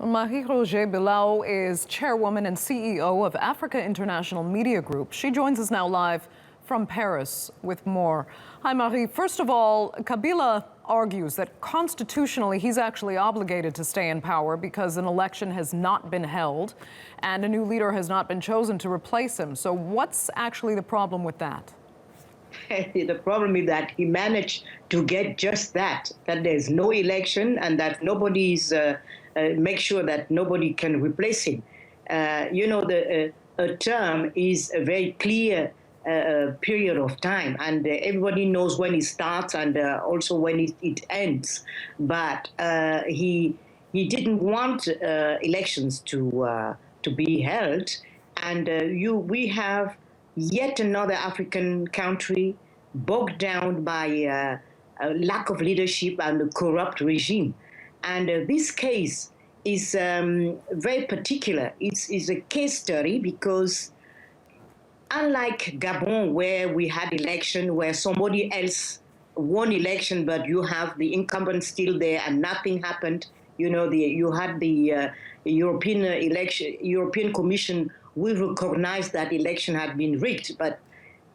Marie-Roger Biloa is Chairwoman and CEO of Africa International Media Group. She joins us now live from Paris with more. Hi, Marie. First of all, Kabila argues that constitutionally he's actually obligated to stay in power because an election has not been held and a new leader has not been chosen to replace him. So what's actually the problem with that? The problem is that he managed to get just that there's no election and that nobody's make sure that nobody can replace him. A term is a very clear period of time, and everybody knows when it starts and also when it ends. But he didn't want elections to be held, and we have yet another African country bogged down by a lack of leadership and a corrupt regime. And this case is very particular. It's a case study because unlike Gabon, where we had election, where somebody else won election, but you have the incumbent still there and nothing happened, you had the European Commission will recognize that election had been rigged, but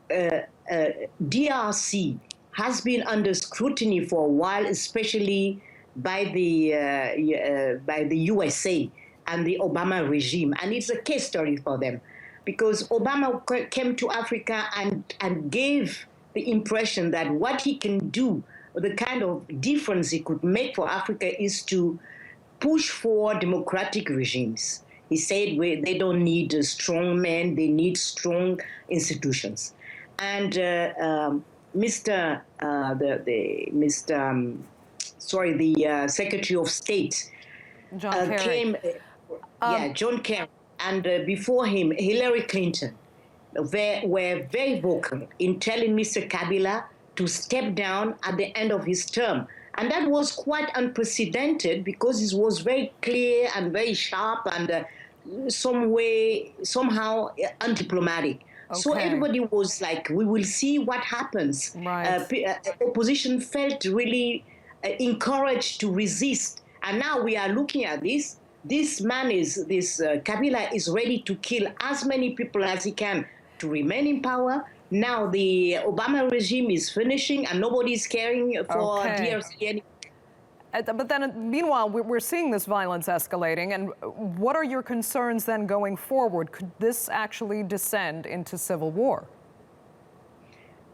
DRC has been under scrutiny for a while, especially by the USA and the Obama regime, and it's a case study for them, because Obama came to Africa and gave the impression that what he can do, the kind of difference he could make for Africa, is to push for democratic regimes. He said they don't need strong men; they need strong institutions. And Secretary of State John came. John Kerry, and before him, Hillary Clinton were very vocal in telling Mr. Kabila to step down at the end of his term. And that was quite unprecedented because it was very clear and very sharp and somehow undiplomatic. Okay. So everybody was like, we will see what happens. Right. Opposition felt really encouraged to resist. And now we are looking at this. This Kabila is ready to kill as many people as he can to remain in power. Now the Obama regime is finishing and nobody is caring for DRC anymore. But then, meanwhile, we're seeing this violence escalating. And what are your concerns then going forward? Could this actually descend into civil war?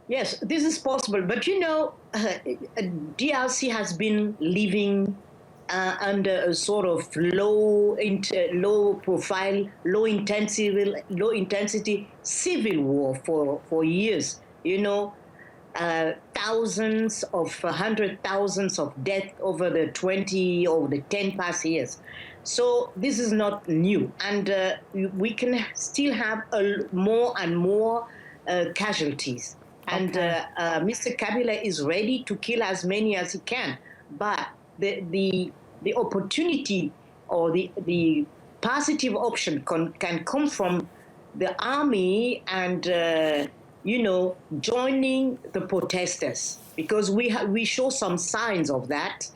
Yes, this is possible. But DRC has been living under a sort of low profile, low intensity civil war for years. Hundred thousands of deaths over the 10 past years. So this is not new, and we can still have more and more casualties. And Mr. Kabila is ready to kill as many as he can, but the opportunity or the positive option can come from the army and joining the protesters, because we show some signs of that,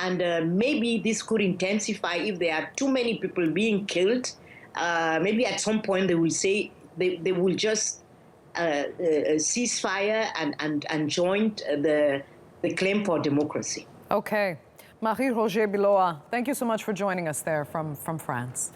and maybe this could intensify if there are too many people being killed. Maybe at some point they will say they will just cease fire and join the claim for democracy. Okay. Marie-Roger Biloa, thank you so much for joining us there from France.